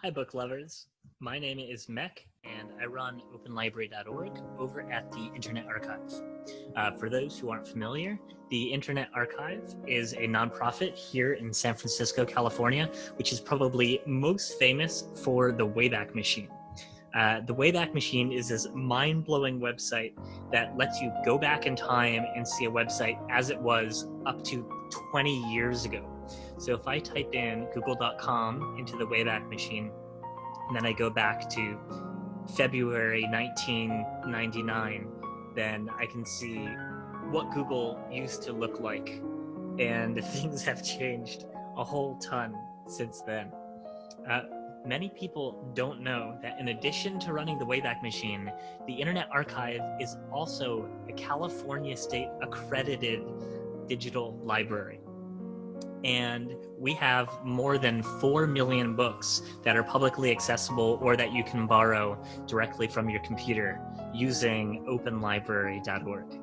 Hi, book lovers. My name is Mech, and I run openlibrary.org over at the Internet Archive. For those who aren't familiar, the Internet Archive is a nonprofit here in San Francisco, California, which is probably most famous for the Wayback Machine. The Wayback Machine is this mind-blowing website that lets you go back in time and see a website as it was up to 20 years ago. So if I type in google.com into the Wayback Machine, and then I go back to February 1999, then I can see what Google used to look like. And things have changed a whole ton since then. Many people don't know that in addition to running the Wayback Machine, the Internet Archive is also a California State accredited digital library. And we have more than 4 million books that are publicly accessible or that you can borrow directly from your computer using openlibrary.org.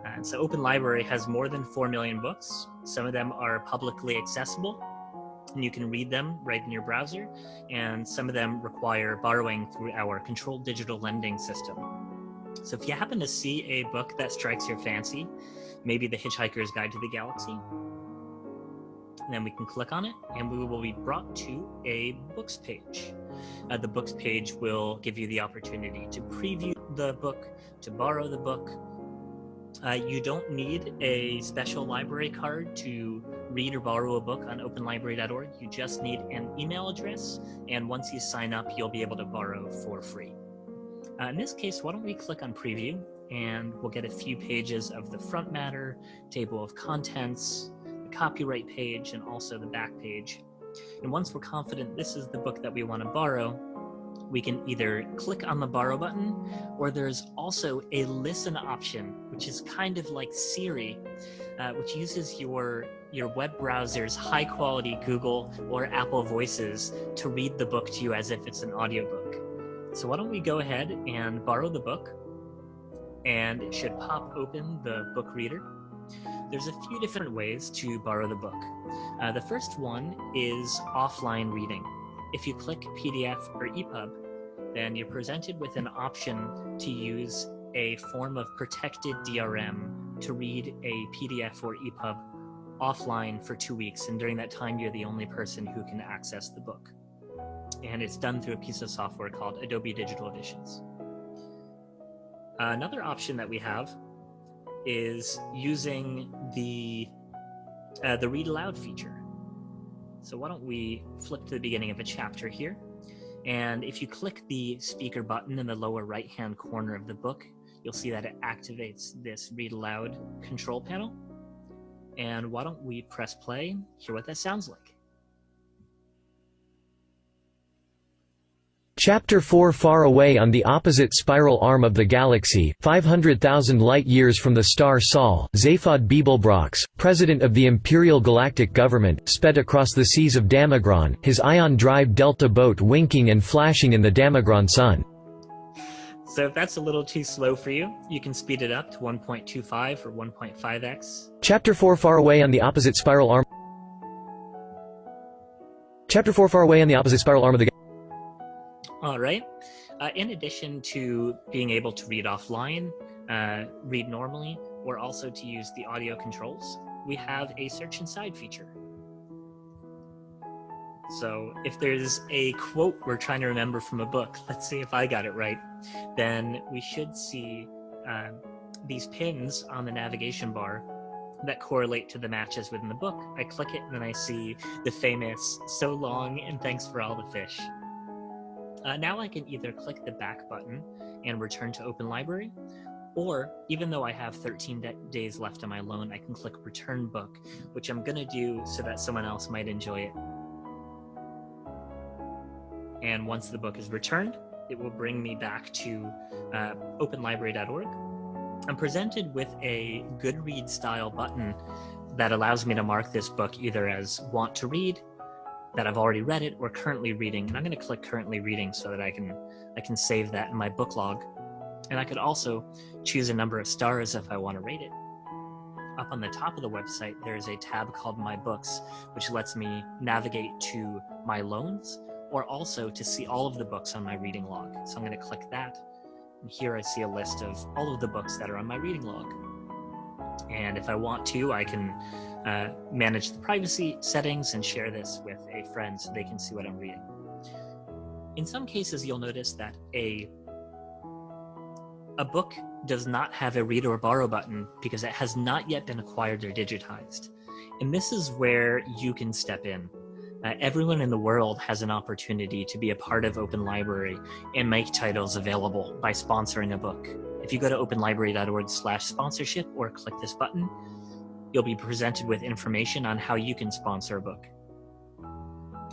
And so Open Library has more than 4 million books. Some of them are publicly accessible, and you can read them right in your browser, and some of them require borrowing through our controlled digital lending system. So if you happen to see a book that strikes your fancy, maybe The Hitchhiker's Guide to the Galaxy, then we can click on it and we will be brought to a books page. The books page will give you the opportunity to preview the book, to borrow the book. You don't need a special library card to read or borrow a book on openlibrary.org. You just need an email address, and once you sign up, you'll be able to borrow for free. In this case, why don't we click on preview, and we'll get a few pages of the front matter, table of contents, the copyright page, and also the back page. And once we're confident this is the book that we want to borrow, we can either click on the borrow button, or there's also a listen option, which is kind of like Siri, which uses your web browser's high quality Google or Apple voices to read the book to you as if it's an audiobook. So why don't we go ahead and borrow the book, and it should pop open the book reader. There's a few different ways to borrow the book. The first one is offline reading. If you click PDF or EPUB, then you're presented with an option to use a form of protected DRM to read a PDF or EPUB offline for 2 weeks, and during that time you're the only person who can access the book. And it's done through a piece of software called Adobe Digital Editions. Another option that we have is using the read aloud feature. So why don't we flip to the beginning of a chapter here, and if you click the speaker button in the lower right hand corner of the book, you'll see that it activates this read aloud control panel. And why don't we press play, hear what that sounds like. Chapter 4 Far away on the opposite spiral arm of the galaxy, 500,000 light-years from the star Sol, Zaphod Beeblebrox, president of the Imperial Galactic Government, sped across the seas of Damagron, his ion drive delta boat winking and flashing in the Damagron sun. So if that's a little too slow for you, you can speed it up to 1.25 or 1.5x. Chapter 4 Far away on the opposite spiral arm. Chapter 4 Far away on the opposite spiral arm of the galaxy. All right. In addition to being able to read offline, read normally, or also to use the audio controls, we have a search inside feature. So if there's a quote we're trying to remember from a book, let's see if I got it right, then we should see these pins on the navigation bar that correlate to the matches within the book. I click it and then I see the famous "So long and thanks for all the fish." Now I can either click the back button and return to Open Library, or even though I have 13 days left on my loan, I can click Return Book, which I'm going to do so that someone else might enjoy it. And once the book is returned, it will bring me back to openlibrary.org. I'm presented with a Goodreads style button that allows me to mark this book either as want to read, that I've already read it, or currently reading. And I'm going to click currently reading so that I can save that in my book log. And I could also choose a number of stars if I want to rate it. Up on the top of the website, there's a tab called My Books, which lets me navigate to my loans, or also to see all of the books on my reading log. So I'm going to click that, and here I see a list of all of the books that are on my reading log. And if I want to, I can manage the privacy settings and share this with a friend so they can see what I'm reading. In some cases, you'll notice that a book does not have a read or borrow button because it has not yet been acquired or digitized. And this is where you can step in. Everyone in the world has an opportunity to be a part of Open Library and make titles available by sponsoring a book. If you go to openlibrary.org/sponsorship or click this button, you'll be presented with information on how you can sponsor a book.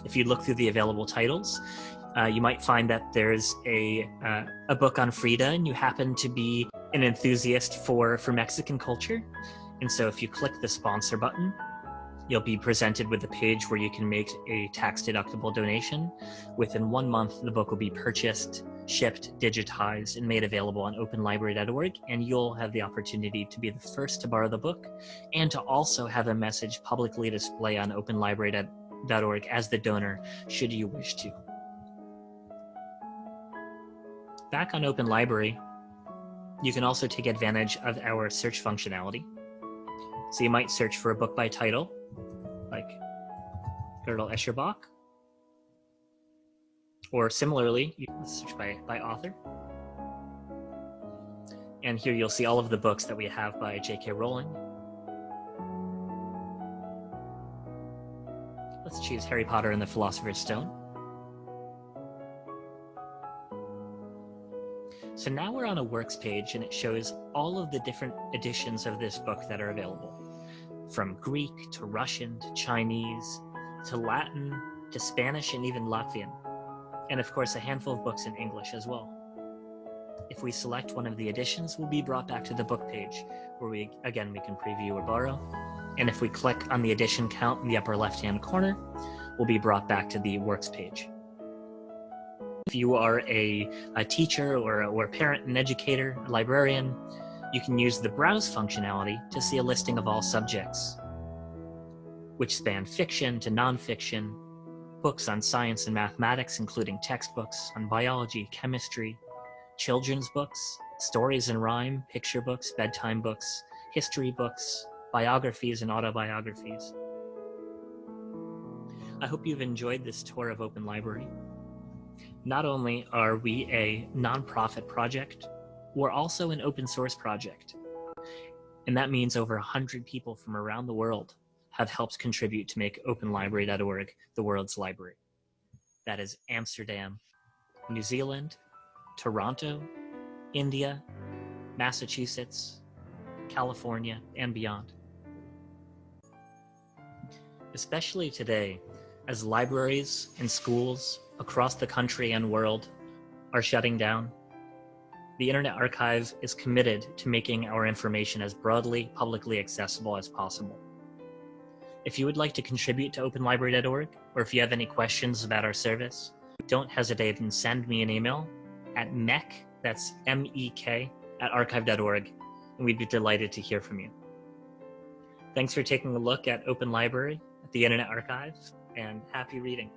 If you look through the available titles, you might find that there's a book on Frida, and you happen to be an enthusiast for Mexican culture. And so if you click the sponsor button, you'll be presented with a page where you can make a tax-deductible donation. Within 1 month, the book will be purchased, shipped, digitized, and made available on openlibrary.org, and you'll have the opportunity to be the first to borrow the book and to also have a message publicly display on openlibrary.org as the donor, should you wish to. Back on Open Library, you can also take advantage of our search functionality. So you might search for a book by title, like Gödel Escherbach, or similarly, you can search by author. And here you'll see all of the books that we have by J.K. Rowling. Let's choose Harry Potter and the Philosopher's Stone. So now we're on a Works page, and it shows all of the different editions of this book that are available. From Greek to Russian to Chinese to Latin to Spanish and even Latvian. And of course, a handful of books in English as well. If we select one of the editions, we'll be brought back to the book page where we can preview or borrow. And if we click on the edition count in the upper left-hand corner, we'll be brought back to the Works page. If you are a teacher or a parent, an educator, a librarian, you can use the browse functionality to see a listing of all subjects, which span fiction to nonfiction, books on science and mathematics, including textbooks on biology, chemistry, children's books, stories and rhyme, picture books, bedtime books, history books, biographies and autobiographies. I hope you've enjoyed this tour of Open Library. Not only are we a nonprofit project, we're also an open source project. And that means over 100 people from around the world have helped contribute to make openlibrary.org the world's library. That is Amsterdam, New Zealand, Toronto, India, Massachusetts, California, and beyond. Especially today, as libraries and schools across the country and world are shutting down, the Internet Archive is committed to making our information as broadly, publicly accessible as possible. If you would like to contribute to openlibrary.org, or if you have any questions about our service, don't hesitate and send me an email at MEK, that's MEK, at archive.org, and we'd be delighted to hear from you. Thanks for taking a look at Open Library at the Internet Archive, and happy reading.